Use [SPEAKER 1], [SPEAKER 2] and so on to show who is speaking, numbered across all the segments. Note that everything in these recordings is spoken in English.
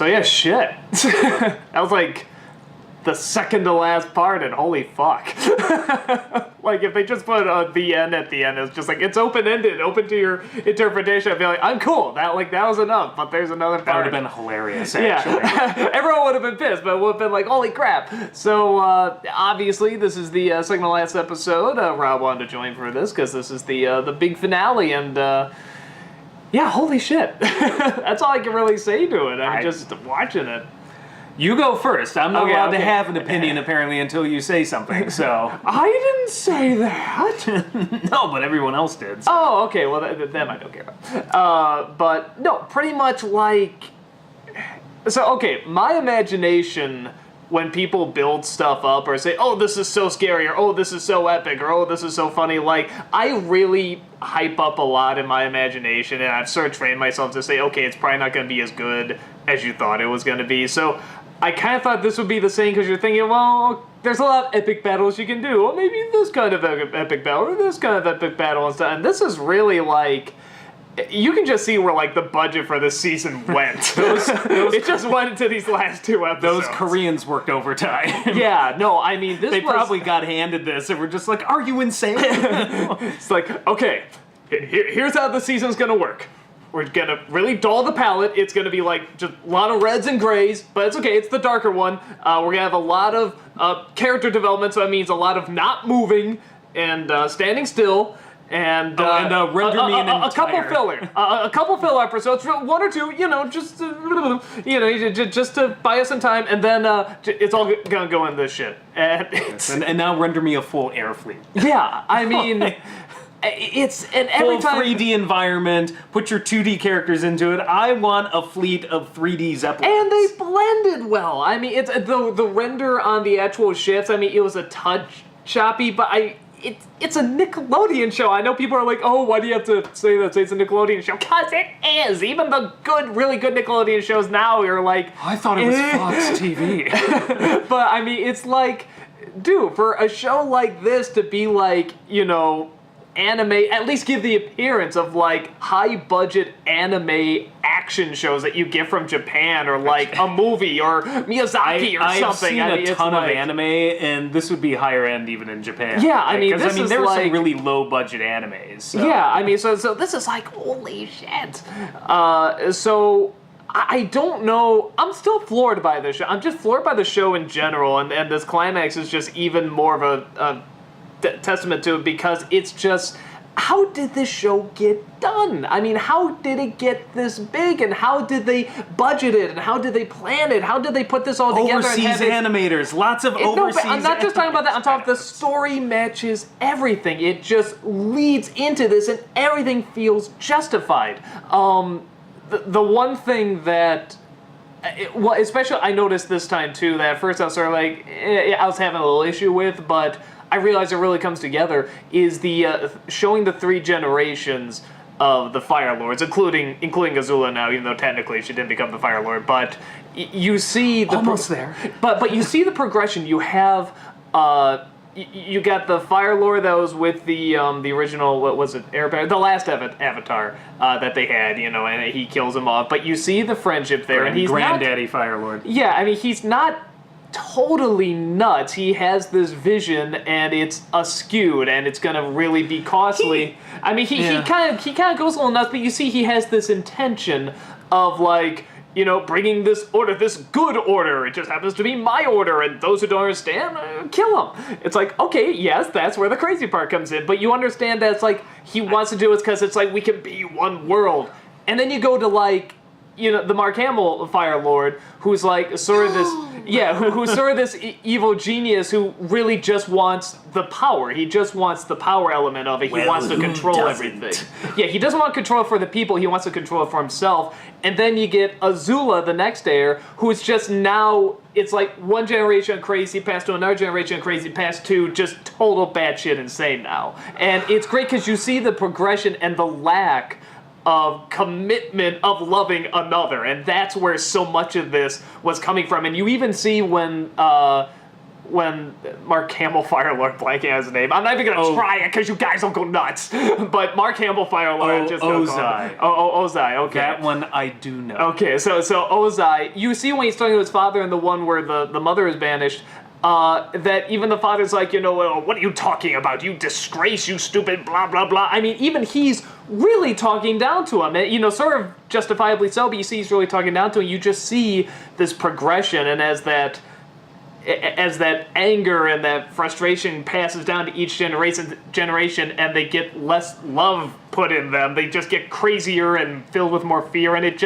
[SPEAKER 1] So yeah, shit. That was like the second to last part, and holy fuck. Like, if they just put the end at the end, it's just like, it's open-ended, open to your interpretation. I'd be like, I'm cool, that was enough, but there's another part.
[SPEAKER 2] That would have been hilarious, actually.
[SPEAKER 1] Yeah. Everyone would have been pissed, but it would have been like, holy crap. So, obviously, this is the second to last episode. Rob wanted to join for this, because this is the big finale, and, yeah, holy shit. That's all I can really say to it. I'm just watching it.
[SPEAKER 2] You go first. I'm not allowed to
[SPEAKER 1] okay.
[SPEAKER 2] have an opinion, apparently, until you say something, so...
[SPEAKER 1] I didn't say that.
[SPEAKER 2] No, but everyone else did. So.
[SPEAKER 1] Oh, okay, well, them I don't care about. But, no, pretty much like... So, okay, my imagination, when people build stuff up or say, oh, this is so scary, or oh, this is so epic, or oh, this is so funny, like, I really hype up a lot in my imagination, and I've sort of trained myself to say, okay, it's probably not going to be as good as you thought it was going to be. So I kind of thought this would be the same, because you're thinking, well, there's a lot of epic battles you can do. Well, maybe this kind of epic battle, or this kind of epic battle and stuff. And this is really like... You can just see where, like, the budget for this season went. It just went into these last two episodes.
[SPEAKER 2] Those Koreans worked overtime.
[SPEAKER 1] Yeah, no, I mean,
[SPEAKER 2] They probably got handed this and were just like, are you insane?
[SPEAKER 1] It's like, okay, here's how the season's gonna work. We're gonna really dull the palette. It's gonna be like just a lot of reds and grays, but it's okay, it's the darker one. We're gonna have a lot of character development, so that means a lot of not moving and standing still. And
[SPEAKER 2] render me an
[SPEAKER 1] a couple filler, a couple filler episodes, one or two, just just to buy us some time, and then it's all gonna go in this shit.
[SPEAKER 2] And now render me a full air fleet.
[SPEAKER 1] Yeah, I mean, it's and every
[SPEAKER 2] full
[SPEAKER 1] time
[SPEAKER 2] 3D environment. Put your 2D characters into it. I want a fleet of 3D Zeppelins.
[SPEAKER 1] And they blended well. I mean, it's the render on the actual ships. I mean, it was a touch choppy, but it's a Nickelodeon show. I know people are like, oh, why do you have to say that? Say it's a Nickelodeon show. Because it is. Even the really good Nickelodeon shows now, you're like...
[SPEAKER 2] I thought it was Fox TV.
[SPEAKER 1] But, I mean, it's like, dude, for a show like this to be like, anime, at least give the appearance of, like, high-budget anime action shows that you get from Japan, or, like, a movie, or Miyazaki, or
[SPEAKER 2] I've
[SPEAKER 1] something.
[SPEAKER 2] Seen a ton of anime, and this would be higher end even in Japan.
[SPEAKER 1] Yeah, I mean,
[SPEAKER 2] because
[SPEAKER 1] this is
[SPEAKER 2] there were
[SPEAKER 1] like...
[SPEAKER 2] some really low-budget animes. So.
[SPEAKER 1] Yeah, I mean, so this is like, holy shit. So... I don't know. I'm still floored by this show. I'm just floored by the show in general, and this climax is just even more of a testament to it, because it's just, how did this show get done? I mean, how did it get this big, and how did they budget it, and how did they plan it? How did they put this all together?
[SPEAKER 2] Overseas animators, lots of overseas.
[SPEAKER 1] I'm not just talking about that. I'm talking about the story matches everything. It just leads into this, and everything feels justified. The one thing that, well, especially I noticed this time too, that at first I was sort of like, I was having a little issue with, but I realized it really comes together, is the showing the 3 generations of the Fire Lords, including Azula now, even though technically she didn't become the Fire Lord, but you see the...
[SPEAKER 2] Almost there.
[SPEAKER 1] But you see the progression. You have... You got the Fire Lord that was with the original, what was it, Airbender, the last Avatar that they had, and he kills him off. But you see the friendship there, and he's
[SPEAKER 2] Granddaddy Fire Lord.
[SPEAKER 1] Yeah, I mean, he's not totally nuts. He has this vision, and it's askewed, and it's gonna really be costly. He kind of goes a little nuts, but you see he has this intention of, like, bringing this order, this good order. It just happens to be my order, and those who don't understand, kill them. It's like, okay, yes, that's where the crazy part comes in, but you understand that it's like, he wants to do it because it's like, we can be one world. And then you go to, like, the Mark Hamill Fire Lord, who's like sort of this, who's sort of this evil genius who really just wants the power. He just wants the power element of it. He wants to control everything. Yeah, he doesn't want control for the people. He wants to control it for himself. And then you get Azula, the next heir, who's just now, it's like one generation crazy passed to another generation crazy passed to just total batshit insane now. And it's great because you see the progression and the lack of commitment of loving another, and that's where so much of this was coming from. And you even see when when Mark Hamill Firelord, blanking on his name. I'm not even gonna try it because you guys will go nuts. But Mark Hamill Firelord, just
[SPEAKER 2] Ozai.
[SPEAKER 1] Ozai. Okay,
[SPEAKER 2] that one I do know.
[SPEAKER 1] Okay, so Ozai, you see when he's talking to his father in the one where the mother is banished. That even the father's like, what are you talking about? You disgrace, you stupid, blah, blah, blah. I mean, even he's really talking down to him. Sort of justifiably so, but you see he's really talking down to him. You just see this progression, and as that anger and that frustration passes down to each generation, and they get less love put in them, they just get crazier and filled with more fear, and it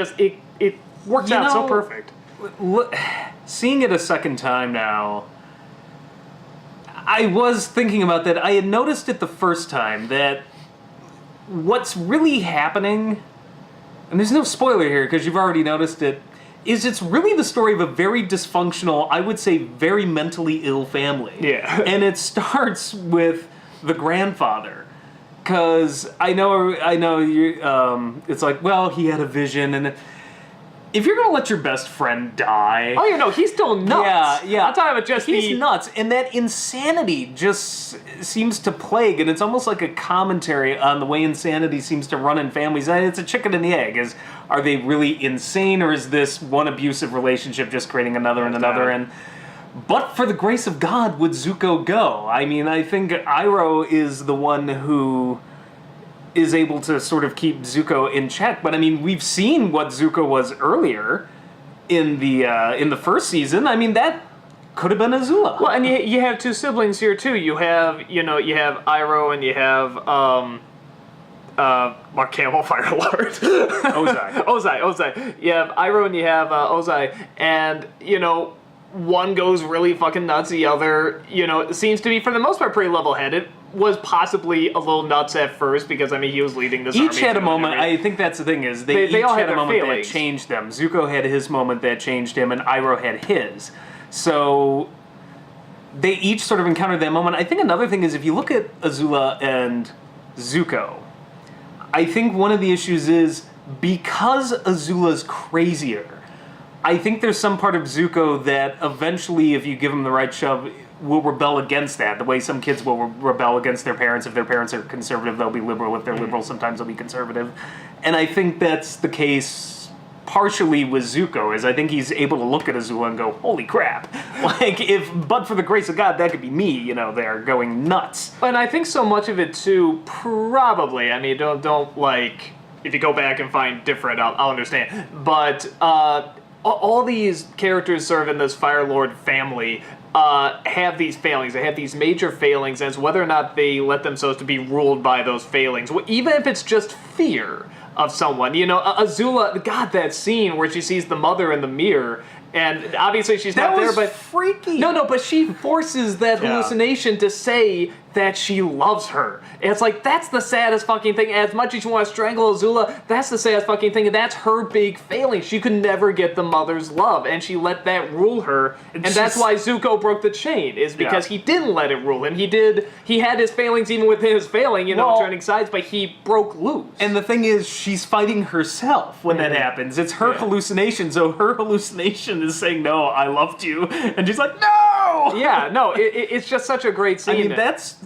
[SPEAKER 1] works out so perfect.
[SPEAKER 2] Seeing it a second time now, I was thinking about that. I had noticed it the first time that what's really happening, and there's no spoiler here because you've already noticed it, is it's really the story of a very dysfunctional, I would say very mentally ill family.
[SPEAKER 1] Yeah.
[SPEAKER 2] And it starts with the grandfather. Because I know you. It's like, well, he had a vision, and if you're gonna let your best friend die,
[SPEAKER 1] he's still nuts.
[SPEAKER 2] Yeah.
[SPEAKER 1] I'm talking about just
[SPEAKER 2] he's nuts, and that insanity just seems to plague, and it's almost like a commentary on the way insanity seems to run in families. And it's a chicken and the egg. Are they really insane, or is this one abusive relationship just creating another and another? And but for the grace of God, would Zuko go? I mean, I think Iroh is the one who is able to sort of keep Zuko in check. But I mean, we've seen what Zuko was earlier in the first season. I mean, that could have been Azula.
[SPEAKER 1] Well, and you have two siblings here too. You have Iroh, and you have Mark Hamill Firelord. Ozai. You have Iroh and you have Ozai, and one goes really fucking nuts. The other, seems to be for the most part pretty level-headed. Was possibly a little nuts at first because he was leading this army.
[SPEAKER 2] Each had a moment. I think that's the thing is they each
[SPEAKER 1] all
[SPEAKER 2] had a moment
[SPEAKER 1] feelings.
[SPEAKER 2] that changed them. Zuko had his moment that changed him, and Iroh had his. So they each sort of encountered that moment. I think another thing is if you look at Azula and Zuko, I think one of the issues is because Azula's crazier, I think there's some part of Zuko that eventually, if you give him the right shove, will rebel against that. The way some kids will rebel against their parents. If their parents are conservative, they'll be liberal. If they're liberal, sometimes they'll be conservative. And I think that's the case partially with Zuko, is I think he's able to look at Azula and go, holy crap. But for the grace of God, that could be me, there going nuts.
[SPEAKER 1] And I think so much of it too, probably, don't if you go back and find different, I'll understand. But all these characters sort of in this Fire Lord family have these failings. They have these major failings, and it's whether or not they let themselves to be ruled by those failings. Even if it's just fear of someone. Azula, God, that scene where she sees the mother in the mirror, and obviously she's not there, but
[SPEAKER 2] freaky.
[SPEAKER 1] No, but she forces that hallucination to say that she loves her. And it's like, that's the saddest fucking thing. As much as you want to strangle Azula, that's the saddest fucking thing, and that's her big failing. She could never get the mother's love, and she let that rule her, and that's why Zuko broke the chain, is because he didn't let it rule him. He had his failings even within his failing, turning sides, but he broke loose.
[SPEAKER 2] And the thing is, she's fighting herself when that happens. It's her hallucination, so her hallucination is saying, no, I loved you, and she's like, no!
[SPEAKER 1] Yeah, no, it's just such a great scene.
[SPEAKER 2] I mean, that's...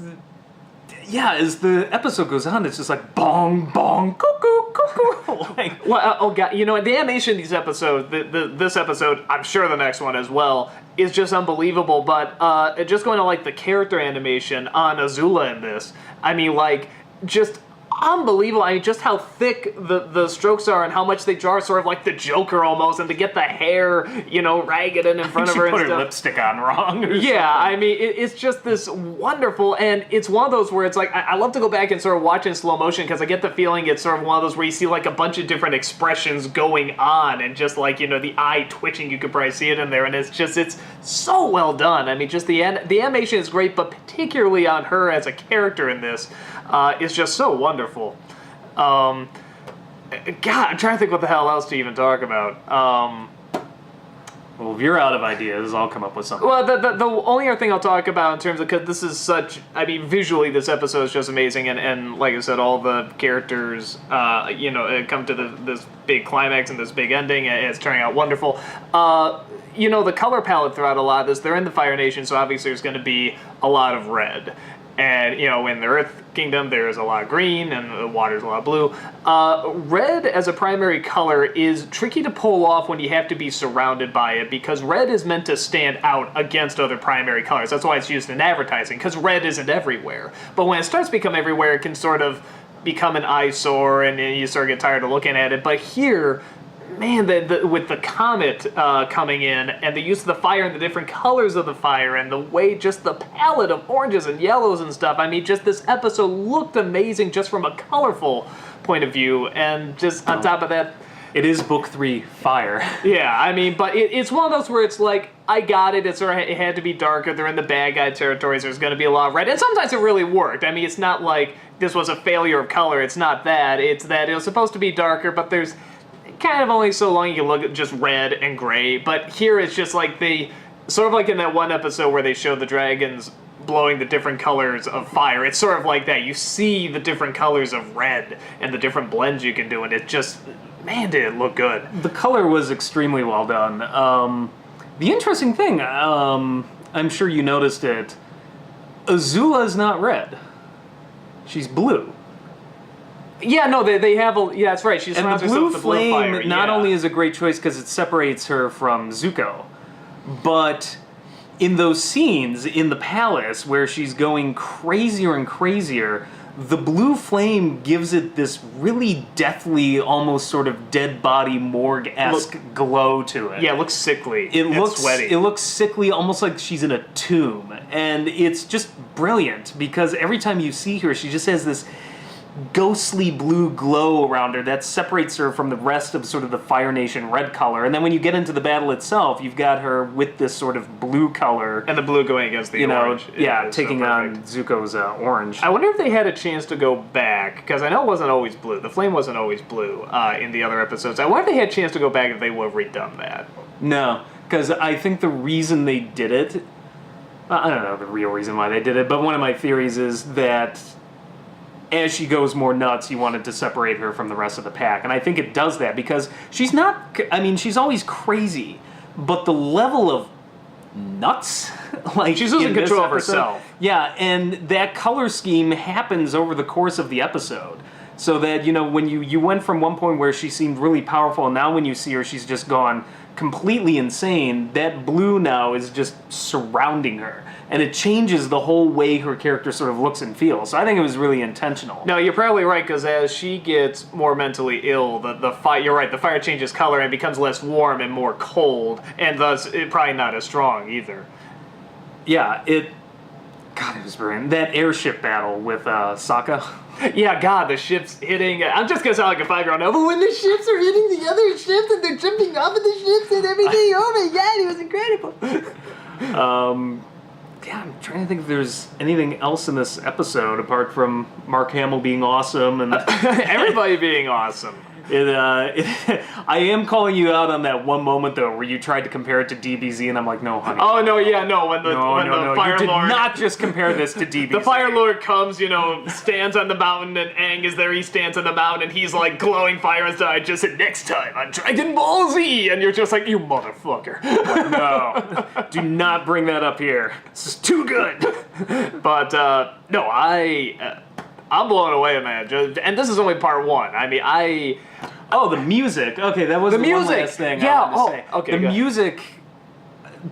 [SPEAKER 2] Yeah, as the episode goes on, it's just like, bong, bong, cuckoo, cuckoo.
[SPEAKER 1] Oh, God, the animation in these episodes, this episode, I'm sure the next one as well, is just unbelievable, but just going to, the character animation on Azula in this, just unbelievable. Just how thick the strokes are and how much they draw sort of like the Joker almost, and to get the hair, ragged and in front of her and
[SPEAKER 2] put
[SPEAKER 1] stuff.
[SPEAKER 2] Her lipstick on wrong.
[SPEAKER 1] Yeah, it's just this wonderful, and it's one of those where it's like, I love to go back and sort of watch in slow motion because I get the feeling it's sort of one of those where you see a bunch of different expressions going on, and just the eye twitching, you could probably see it in there, and it's so well done. Just the animation is great, but particularly on her as a character in this, is just so wonderful. God, I'm trying to think what the hell else to even talk about.
[SPEAKER 2] Well, if you're out of ideas, I'll come up with something.
[SPEAKER 1] Well, the only other thing I'll talk about in terms of, because this is such, I mean, visually this episode is just amazing, and like I said, all the characters, come to this big climax and this big ending, and it's turning out wonderful. The color palette throughout a lot of this, they're in the Fire Nation, so obviously there's going to be a lot of red. And, in the Earth Kingdom, there's a lot of green, and the water's a lot of blue. Red as a primary color is tricky to pull off when you have to be surrounded by it, because red is meant to stand out against other primary colors. That's why it's used in advertising, because red isn't everywhere. But when it starts to become everywhere, it can sort of become an eyesore, and you sort of get tired of looking at it. But here, man, with the comet coming in, and the use of the fire and the different colors of the fire, and the way just the palette of oranges and yellows and stuff, I mean, just this episode looked amazing just from a colorful point of view, and just on top of that...
[SPEAKER 2] It is Book 3, Fire.
[SPEAKER 1] Yeah, I mean, but it's one of those where it's like, I got it, it had to be darker, they're in the bad guy territories, there's going to be a lot of red, and sometimes it really worked. I mean, it's not like this was a failure of color, it's not that, it's that it was supposed to be darker, but there's kind of only so long you can look at just red and gray, but here it's just like they, sort of like in that one episode where they showed the dragons blowing the different colors of fire, it's sort of like that. You see the different colors of red and the different blends you can do, and it just, man, did it look good.
[SPEAKER 2] The color was extremely well done. The interesting thing, I'm sure you noticed it, Azula is not red. She's blue.
[SPEAKER 1] Yeah, no, they have a... Yeah, that's right. She's
[SPEAKER 2] and the blue flame
[SPEAKER 1] fire.
[SPEAKER 2] Not only is a great choice because it separates her from Zuko, but in those scenes in the palace where she's going crazier and crazier, the blue flame gives it this really deathly, almost sort of dead body morgue-esque glow to it.
[SPEAKER 1] Yeah, it looks sickly.
[SPEAKER 2] It looks
[SPEAKER 1] sweaty.
[SPEAKER 2] It looks sickly, almost like she's in a tomb. And it's just brilliant because every time you see her, she just has this ghostly blue glow around her that separates her from the rest of sort of the Fire Nation red color. And then when you get into the battle itself, you've got her with this sort of blue color.
[SPEAKER 1] And the blue going against the orange.
[SPEAKER 2] Yeah, taking on Zuko's orange.
[SPEAKER 1] I wonder if they had a chance to go back, because I know it wasn't always blue. The flame wasn't always blue in the other episodes. I wonder if they had a chance to go back if they would have redone that.
[SPEAKER 2] No, because I think the reason they did it, I don't know the real reason why they did it, but one of my theories is that as she goes more nuts, you wanted to separate her from the rest of the pack. And I think it does that because she's not, I mean, she's always crazy, but the level of nuts, like
[SPEAKER 1] she's losing control of herself.
[SPEAKER 2] Yeah, and that color scheme happens over the course of the episode. So that, when you went from one point where she seemed really powerful, and now when you see her, she's just gone completely insane. That blue now is just surrounding her. And it changes the whole way her character sort of looks and feels. So I think it was really intentional.
[SPEAKER 1] No, you're probably right, because as she gets more mentally ill, the fire, you're right, the fire changes color and becomes less warm and more cold, and thus it probably not as strong either.
[SPEAKER 2] Yeah, God, it was brilliant. That airship battle with Sokka.
[SPEAKER 1] Yeah, God, the ships hitting... I'm just going to sound like a 5-year-old now, but when the ships are hitting the other ships and they're jumping off of the ships and everything, oh my God, it was incredible.
[SPEAKER 2] Yeah, I'm trying to think if there's anything else in this episode apart from Mark Hamill being awesome and
[SPEAKER 1] everybody being awesome.
[SPEAKER 2] I am calling you out on that one moment though, where you tried to compare it to DBZ, and I'm like, no, honey.
[SPEAKER 1] Oh no, yeah, no. When the Fire
[SPEAKER 2] you
[SPEAKER 1] Lord
[SPEAKER 2] did not just compare this to DBZ.
[SPEAKER 1] The Fire Lord comes, stands on the mountain, and Aang is there. He stands on the mountain, and he's like glowing fire and stuff. I just said, next time on Dragon Ball Z, and you're just like, you motherfucker.
[SPEAKER 2] No, do not bring that up here. This is too good.
[SPEAKER 1] But no, I'm blown away, man. And this is only part one. I mean,
[SPEAKER 2] Oh, the music. Okay, that was the
[SPEAKER 1] music.
[SPEAKER 2] One last thing
[SPEAKER 1] Yeah.
[SPEAKER 2] I wanted to say.
[SPEAKER 1] Okay.
[SPEAKER 2] The music,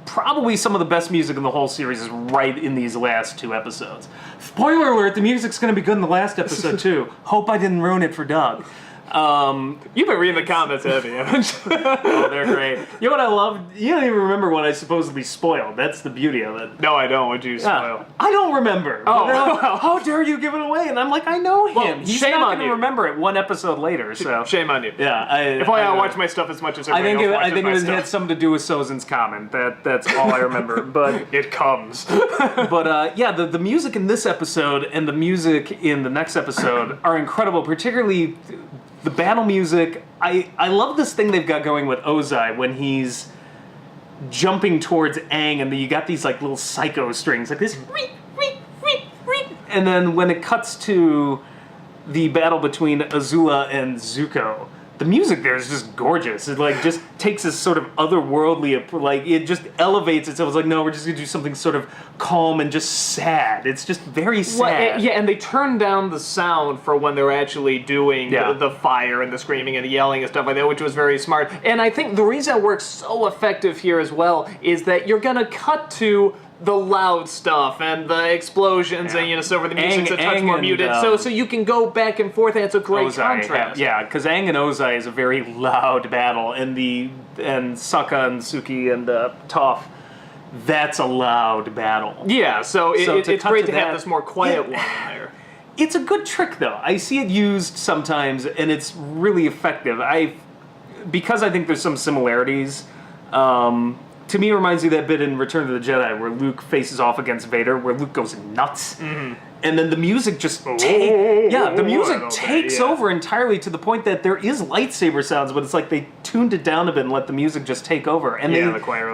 [SPEAKER 2] probably some of the best music in the whole series is right in these last two episodes. Spoiler alert: the music's going to be good in the last episode too. Hope I didn't ruin it for Doug.
[SPEAKER 1] You've been reading the comments, haven't you?
[SPEAKER 2] Oh, they're great. You know what I love? You don't even remember what I supposedly spoiled. That's the beauty of it.
[SPEAKER 1] No, I don't. What'd you spoil?
[SPEAKER 2] I don't remember.
[SPEAKER 1] Oh,
[SPEAKER 2] like, how dare you give it away? And I'm like, I know him.
[SPEAKER 1] Well,
[SPEAKER 2] He's
[SPEAKER 1] shame
[SPEAKER 2] not
[SPEAKER 1] on
[SPEAKER 2] going to
[SPEAKER 1] you.
[SPEAKER 2] remember it one episode later. So
[SPEAKER 1] Shame on you.
[SPEAKER 2] Yeah.
[SPEAKER 1] If I watch my stuff as much as
[SPEAKER 2] I think
[SPEAKER 1] everybody else
[SPEAKER 2] I think it
[SPEAKER 1] watches my
[SPEAKER 2] had
[SPEAKER 1] stuff.
[SPEAKER 2] something to do with Sozin's comment. That's all I remember. But
[SPEAKER 1] It comes.
[SPEAKER 2] yeah, the music in this episode and the music in the next episode are incredible. Particularly the battle music. I love this thing they've got going with Ozai when he's jumping towards Aang, and then you got these like little psycho strings, like this, and then when it cuts to the battle between Azula and Zuko, the music there is just gorgeous. It like just takes this sort of otherworldly, like it just elevates itself. It's like, no, we're just gonna do something sort of calm and just sad. It's just very sad.
[SPEAKER 1] Well, yeah, and they turned down the sound for when they're actually doing the fire and the screaming and the yelling and stuff like that, which was very smart. And I think the reason it works so effective here as well is that you're gonna cut to the loud stuff and the explosions and so where the music's a touch more muted, so you can go back and forth, and it's a great contrast.
[SPEAKER 2] Yeah, because Aang and Ozai is a very loud battle, and Sokka and Suki and Toph, that's a loud battle.
[SPEAKER 1] Yeah, so it's great to have this more quiet one in there.
[SPEAKER 2] It's a good trick, though. I see it used sometimes, and it's really effective. Because I think there's some similarities. To me, it reminds me of that bit in Return of the Jedi where Luke faces off against Vader, where Luke goes nuts. Mm-hmm. And then the music just takes over entirely to the point that there is lightsaber sounds, but it's like they tuned it down a bit and let the music just take over. And they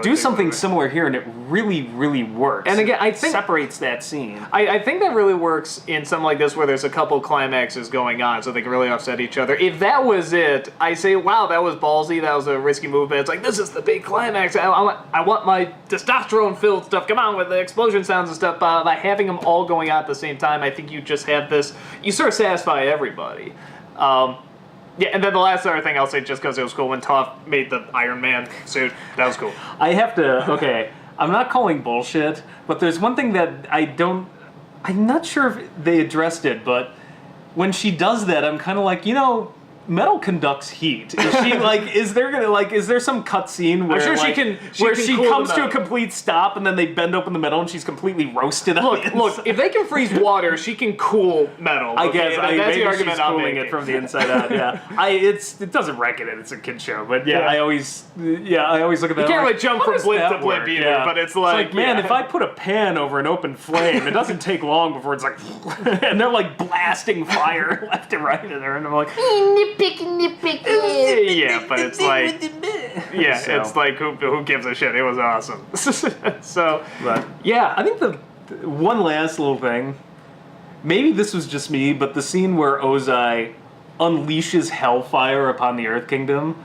[SPEAKER 2] do something similar here, and it really, really works.
[SPEAKER 1] And again, I think
[SPEAKER 2] separates that scene.
[SPEAKER 1] I think that really works in something like this where there's a couple climaxes going on, so they can really offset each other. If that was it, I say, wow, that was ballsy, that was a risky move, but it's like, this is the big climax. I want my testosterone-filled stuff, come on, with the explosion sounds and stuff. By having them all going on at the same time, I think you just have this, you sort of satisfy everybody. Yeah, and then the last other thing I'll say, just because it was cool, when Toph made the Iron Man suit, that was cool.
[SPEAKER 2] I have to, okay, I'm not calling bullshit, but there's one thing that I'm not sure if they addressed it, but when she does that, I'm kind of like, metal conducts heat. Is she like? Is there some cutscene where
[SPEAKER 1] I'm sure
[SPEAKER 2] she comes to a complete stop and then they bend open the metal and she's completely roasted?
[SPEAKER 1] Look, if they can freeze water, she can cool metal.
[SPEAKER 2] I guess
[SPEAKER 1] that's the argument
[SPEAKER 2] she's cooling it from the inside out. Yeah, it doesn't reckon it. It's a kid show, but I always look at that.
[SPEAKER 1] You can't really jump from blimp to blimp either, but it's like
[SPEAKER 2] man, if I put a pan over an open flame, it doesn't take long before it's like, and they're like blasting fire left and right in there, and I'm like.
[SPEAKER 1] Yeah, but it's like, it's like who gives a shit? It was awesome. So,
[SPEAKER 2] I think the one last little thing, maybe this was just me, but the scene where Ozai unleashes hellfire upon the Earth Kingdom,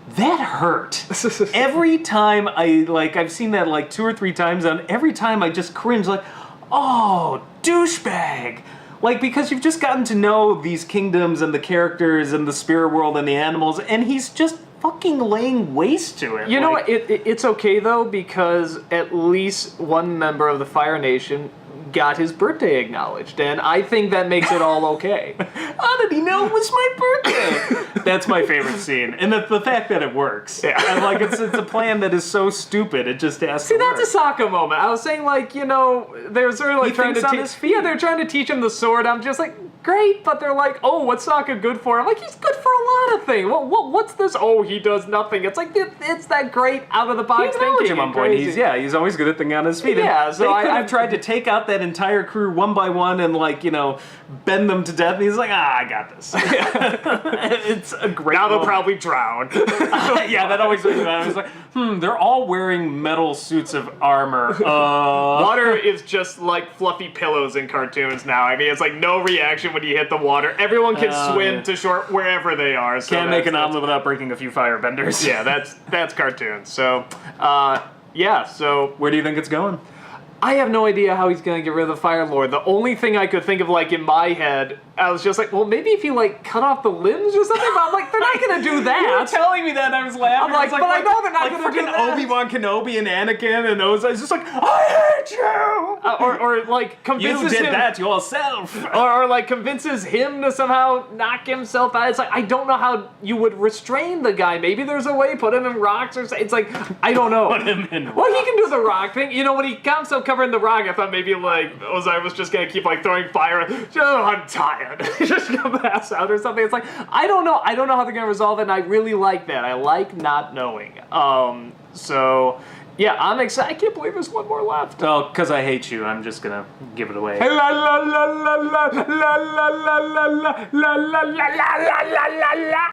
[SPEAKER 2] that hurt. Every time I've seen that like 2 or 3 times, and every time I just cringe, like, oh, douchebag. Like, because you've just gotten to know these kingdoms and the characters and the spirit world and the animals, and he's just fucking laying waste to it.
[SPEAKER 1] You know what? It's okay, though, because at least one member of the Fire Nation got his birthday acknowledged, and I think that makes it all okay.
[SPEAKER 2] How did he know it was my birthday? That's my favorite scene, and the fact that it works.
[SPEAKER 1] Yeah.
[SPEAKER 2] And like it's a plan that is so stupid, it just has to work.
[SPEAKER 1] That's a Sokka moment. I was saying, like, they're sort of like trying to teach. Yeah, they're trying to teach him the sword. I'm just like, great, but they're like, oh, what's Sokka good for? I'm like, he's good for a lot of things. What's this? Oh, he does nothing. It's like, it's that great out of the box thinking.
[SPEAKER 2] He's always good at thinking on his feet.
[SPEAKER 1] Yeah, so
[SPEAKER 2] I've tried to take out that entire crew one by one and bend them to death, and he's like, I got this. It's a great
[SPEAKER 1] Now they'll probably drown.
[SPEAKER 2] Yeah, that always makes me mad. I was like, they're all wearing metal suits of armor.
[SPEAKER 1] Water is just like fluffy pillows in cartoons now. I mean, it's like no reaction when you hit the water. Everyone can swim to shore wherever they are. So
[SPEAKER 2] can't make an omelet without breaking a few firebenders.
[SPEAKER 1] Yeah, that's cartoons. So, so
[SPEAKER 2] where do you think it's going?
[SPEAKER 1] I have no idea how he's going to get rid of the Fire Lord. The only thing I could think of, like, in my head, I was just like, well, maybe if you, like, cut off the limbs or something, but I'm like, they're not going to do that.
[SPEAKER 2] You were telling me that, and I was laughing.
[SPEAKER 1] I'm like, but I know they're not going to do that.
[SPEAKER 2] Obi-Wan Kenobi and Anakin and Ozai's just like, I hate you!
[SPEAKER 1] Or like, convinces him...
[SPEAKER 2] You did that yourself!
[SPEAKER 1] Or, like, convinces him to somehow knock himself out. It's like, I don't know how you would restrain the guy. Maybe there's a way, put him in rocks or something. It's like, I don't know.
[SPEAKER 2] Put him in rocks.
[SPEAKER 1] Well, he can do the rock thing. When he got himself covered in the rock, I thought maybe, like, Ozai was just going to keep, like, throwing fire. Oh, I'm tired. Just gonna pass out or something. It's like, I don't know. I don't know how they're going to resolve it, and I really like that. I like not knowing. So, yeah, I'm excited. I can't believe there's one more left.
[SPEAKER 2] Oh, because I hate you, I'm just going to give it away.
[SPEAKER 1] La la la la la la la la la la la la la la la la la.